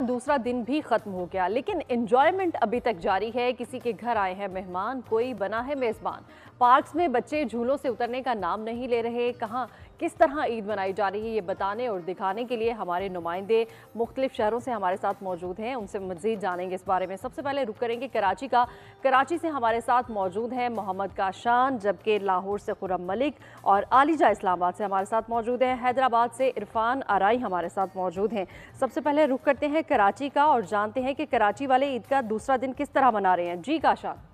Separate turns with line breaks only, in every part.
दूसरा दिन भी खत्म हो गया, लेकिन एंजॉयमेंट अभी तक जारी है। किसी के घर आए हैं मेहमान, कोई बना है मेजबान। पार्क्स में बच्चे झूलों से उतरने का नाम नहीं ले रहे। कहाँ किस तरह ईद मनाई जा रही है, ये बताने और दिखाने के लिए हमारे नुमाइंदे मुख्तलिफ शहरों से हमारे साथ मौजूद हैं। उनसे मज़ीद जानेंगे इस बारे में। सबसे पहले रुक करेंगे कराची का। कराची से हमारे साथ मौजूद हैं मोहम्मद काशान, जबकि लाहौर से खुरम मलिक और आलिजा इस्लामाबाद से हमारे साथ मौजूद हैं। हैदराबाद से इरफान आराई हमारे साथ मौजूद हैं। सबसे पहले रुक करते हैं कराची का और जानते हैं कि कराची वाले ईद का दूसरा दिन किस तरह मना रहे हैं। जी काशान।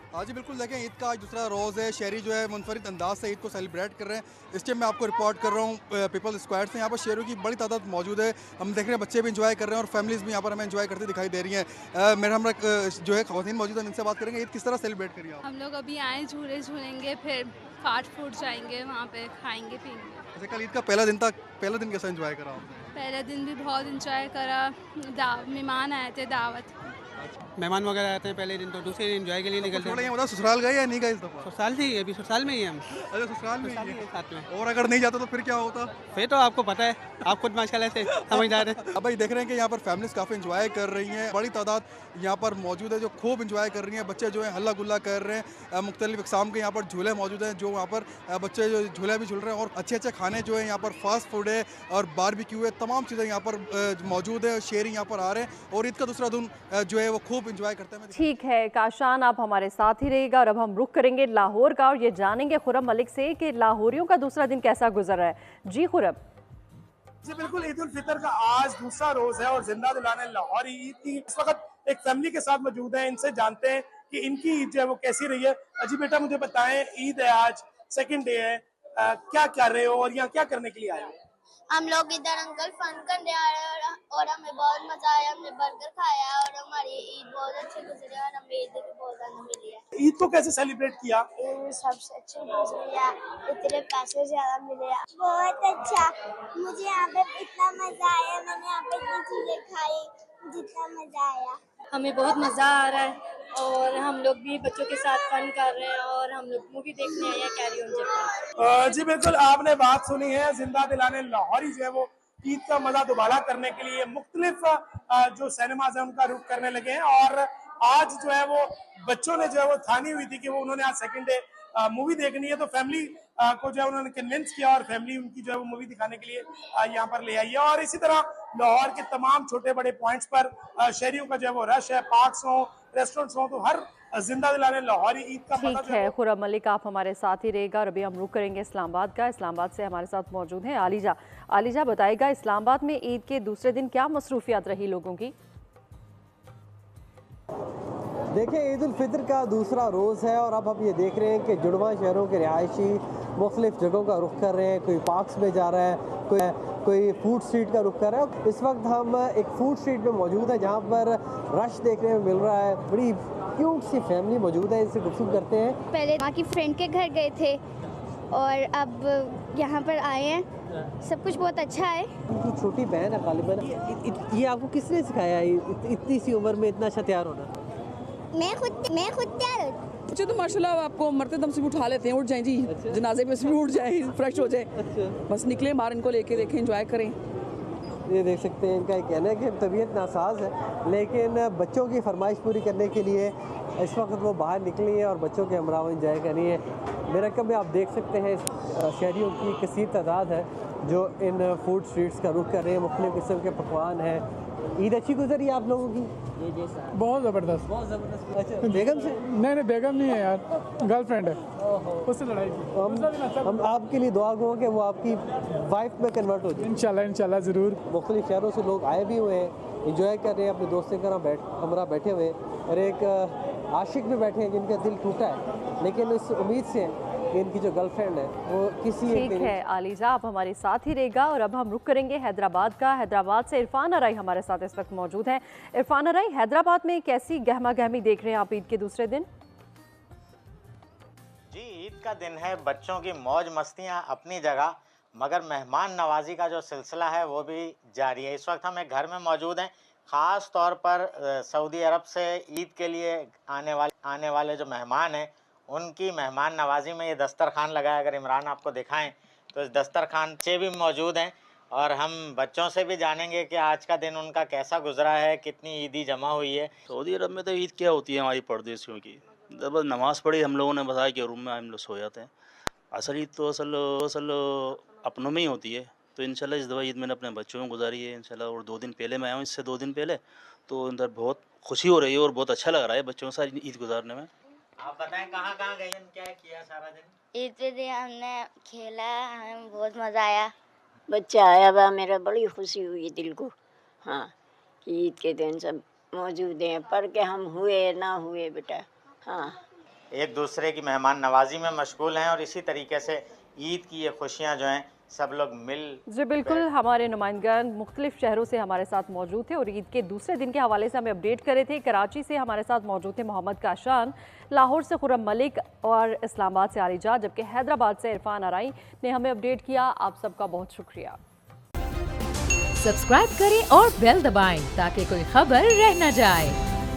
हाँ जी बिल्कुल, देखें ईद का आज दूसरा रोज़ है। शहरी जो है मुनफरिद अंदाज से ईद को सेलिब्रेट कर रहे हैं। इस टाइम मैं आपको रिपोर्ट कर रहा हूँ पीपल स्क्वायर से। यहाँ पर शहरों की बड़ी तादाद मौजूद है। हम देख रहे हैं बच्चे भी इंजॉय कर रहे हैं और फैमिलीज़ भी यहाँ पर हमें इंजॉय करते दिखाई दे रही हैं। मेरे हम जो है खवातीन मौजूद हैं, इनसे बात करेंगे ईद किस तरह सेलिब्रेट करिए आप।
हम लोग अभी आए, झूले झूलेंगे, फिर फास्ट फूड जाएंगे, वहाँ पे खाएंगे पीएंगे।
अच्छा, कल ईद का पहला दिन था, पहला दिन कैसा इंजॉय करा आपने?
पहले दिन भी बहुत इंजॉय करा। मेहमान आए थे दावत।
मेहमान वगैरह आते हैं पहले दिन, तो दूसरे दिन एंजॉय के लिए निकलते
थोड़ा
हैं।
ये बता, ससुराल गए या नहीं गए इस दफ़ा?
ससुराल से ही, अभी ससुराल में ही हैं हम।
अच्छा, ससुराल में ही है।
साथ में।
और अगर नहीं जाता तो फिर क्या होता?
फिर तो आपको पता है, आप खुद माशाल्लाह से समझदार हैं।
अब भाई देख रहे हैं कि यहाँ पर फैमिलीज काफ़ी इंजॉय कर रही हैं। बड़ी तादाद यहाँ पर मौजूद है जो खूब इंजॉय कर रही हैं। बच्चे जो हैं हल्ला गुल्ला कर रहे हैं। मुख्तलिफ इकसाम के यहाँ पर झूले मौजूद हैं, जो वहाँ पर बच्चे जो झूले भी झूल रहे हैं। और अच्छे अच्छे खाने जो है यहाँ पर फास्ट फूड है और बारबेक्यू है, तमाम चीज़ें यहाँ पर मौजूद है। शेरी यहाँ पर आ रहे हैं और ईद का दूसरा दिन जो है वो खूब इंजॉय करते हैं।
ठीक है काशान, आप हमारे साथ ही रहेगा और अब हम रुक करेंगे लाहौर का और ये जानेंगे खुरम मलिक से कि लाहौरियों का दूसरा दिन कैसा गुजर रहा है। जी खुरम।
जी बिल्कुल, ईद उल फितर का आज दूसरा रोज है और जिंदा दिलाने लाहौरी ईद की इस वक्त एक फैमिली के साथ मौजूद हैं। इनसे जानते हैं कि इनकी ईद जो है वो कैसी रही है। अजी बेटा मुझे बताएं, ईद है आज, सेकंड डे है, क्या कर रहे हो और यहाँ क्या करने के लिए आए हो?
हम लोग इधर अंकल फन करने आ रहे हैं और हमें बहुत मजा आया। हमने बर्गर खाया और हमारी ईद बहुत अच्छी गुजरी और हमें ईद भी बहुत आनंद मिली है।
ईद को कैसे सेलिब्रेट किया?
ईद सबसे अच्छी गुजरी है, इतने पैसे ज्यादा मिले। बहुत अच्छा, मुझे यहाँ पे इतना मजा आया। मैंने यहाँ पे इतनी चीजें खाई, जितना मजा आया।
हमें बहुत मज़ा आ रहा है और हम लोग भी बच्चों के साथ फन कर रहे हैं और हम लोग मूवी देखने आए हैं कैरी ऑन जैपन।
जी बिल्कुल, आपने बात सुनी है। जिंदा दिलाने लाहौरी जो है वो ईद का मजा दोबारा करने के लिए मुख्तलिफ जो सिनेमाज है उनका रुख करने लगे हैं। और आज जो है वो बच्चों ने जो है वो ठानी हुई थी कि वो उन्होंने आज सेकंड डे मूवी देखनी है, तो फैमिली को जो है उन्होंने कन्विंस किया और फैमिली उनकी जो है वो मूवी दिखाने के लिए यहाँ पर ले आई है। और इसी तरह लाहौर के तमाम छोटे बड़े पॉइंट्स पर शहरियों का जो है वो रश है। पार्क्स हो, रेस्टोरेंट्स हो, तो हर जिंदा दिलाने लाहौरी ईद का मजा
ठीक है खुरम मलिक, आप हमारे साथ ही रहेगा और अभी हम रुक करेंगे इस्लामाबाद का। इस्लामाबाद से हमारे साथ मौजूद हैं आलिजा। आलिजा बताएगा, इस्लामाबाद में ईद के दूसरे दिन क्या मसरूफियात रही लोगों की?
देखिए, ईद उल फितर का दूसरा रोज़ है और अब हम ये देख रहे हैं कि जुड़वा शहरों के रिहायशी मुख्तलिफ जगहों का रुख कर रहे हैं। कोई पार्क्स में जा रहा है, कोई फूड स्ट्रीट का रुख कर रहा है। इस वक्त हम एक फूड स्ट्रीट में मौजूद है जहाँ पर रश देखने में मिल रहा है। बड़ी क्यूट सी फैमिली मौजूद है, इनसे गुफ्तगू करते हैं।
पहले माँ की फ्रेंड के घर गए थे और अब यहाँ पर आए हैं। सब कुछ बहुत अच्छा है।
उनकी छोटी बहन है गालिबन। ये आपको किसने सिखाया इतनी सी उम्र में इतना अच्छा तैयार होना?
मैं खुद तैयार हूँ।
बच्चे तो माशाल्लाह आपको मरते दम से भी उठा लेते हैं, उठ जाएं जी। अच्छा। जनाजे में से भी उठ जाए, फ्रेश हो जाए। अच्छा। बस निकले बाहर, इनको लेके देखें, एंजॉय करें।
ये देख सकते हैं, इनका कहना है कि तबीयत नासाज है, लेकिन बच्चों की फरमाइश पूरी करने के लिए इस वक्त वो बाहर निकली है और बच्चों के हमरा एंजॉय करनी है। मेरा कब में आप देख सकते हैं शहरियों की कसीर तादाद है जो इन फूड स्ट्रीट्स का रुख कर रहे हैं। मुख्तलिफ किस्म के पकवान हैं। ईद अच्छी गुजरी आप लोगों की?
बहुत ज़बरदस्त।
अच्छा, बेगम से?
नहीं बेगम नहीं है यार, गर्लफ्रेंड है, उससे लड़ाई की।
हम आपके लिए दुआ गो कि वो आपकी वाइफ में कन्वर्ट हो जाए।
इंशाल्लाह ज़रूर।
मुख्तलिफ शहरों से लोग आए भी हुए हैं, इंजॉय कर रहे हैं, अपने दोस्तों के हमरा बैठे हुए और एक आशिक भी बैठे हैं जिनका दिल टूटा है, लेकिन इस उम्मीद से कि इनकी जो गर्लफ्रेंड है वो किसी
ठीक है आलिजा, आप हमारे साथ ही रहेगा और अब हम रुक करेंगे हैदराबाद का। हैदराबाद से इरफान आराई हमारे साथ इस वक्त मौजूद हैं। इरफान आराई, हैदराबाद में कैसी गहमा गहमी देख रहे हैं आप ईद के दूसरे दिन?
जी, ईद का दिन है, बच्चों की मौज मस्तियां अपनी जगह, मगर मेहमान नवाजी का जो सिलसिला है वो भी जारी है। इस वक्त हम एक घर में मौजूद हैं। ख़ास तौर पर सऊदी अरब से ईद के लिए आने वाले जो मेहमान हैं उनकी मेहमान नवाजी में ये दस्तरखान लगाया। अगर इमरान आपको दिखाएं तो इस दस्तरखान से भी मौजूद हैं और हम बच्चों से भी जानेंगे कि आज का दिन उनका कैसा गुजरा है, कितनी ईदी जमा हुई है।
सऊदी अरब में तो ईद क्या होती है हमारी परदेशियों की, जब नमाज़ पढ़ी हम लोगों ने बताया कि रूम में हम लोग सो जाते हैं। असल ईद तो असल अपनों में ही होती है। तो इंशाल्लाह इस दफ़ा ईद मैंने अपने बच्चों में गुजारी है इंशाल्लाह। और 2 दिन पहले मैं आया हूँ, इससे 2 दिन पहले, तो अंदर बहुत खुशी हो रही है और बहुत अच्छा लग रहा है बच्चों के साथ ईद गुजारने में।
आप बताएं कहाँ गए, क्या किया सारा दिन?
ईद के दिन हमने खेला, हमें बहुत मजा आया।
बच्चा आया हुआ, मेरा बड़ी खुशी हुई दिल को। हाँ, कि ईद के दिन सब मौजूद हैं, पढ़ के हम हुए ना हुए बेटा। हाँ,
एक दूसरे की मेहमान नवाजी में मशगूल हैं और इसी तरीके से ईद की ये खुशियाँ जो हैं सब लोग मिल।
जी बिल्कुल, हमारे नुमाइंदगान मुख्तलिफ शहरों से हमारे साथ मौजूद थे और ईद के दूसरे दिन के हवाले से हमें अपडेट कर रहे थे। कराची से हमारे साथ मौजूद थे मोहम्मद काशान, लाहौर से खुर्रम मलिक और इस्लामाबाद से आरिजा, जबकि हैदराबाद से इरफान आराई ने हमें अपडेट किया। आप सबका बहुत शुक्रिया।
सब्सक्राइब करें और बेल दबाएं ताकि कोई खबर रह न जाए।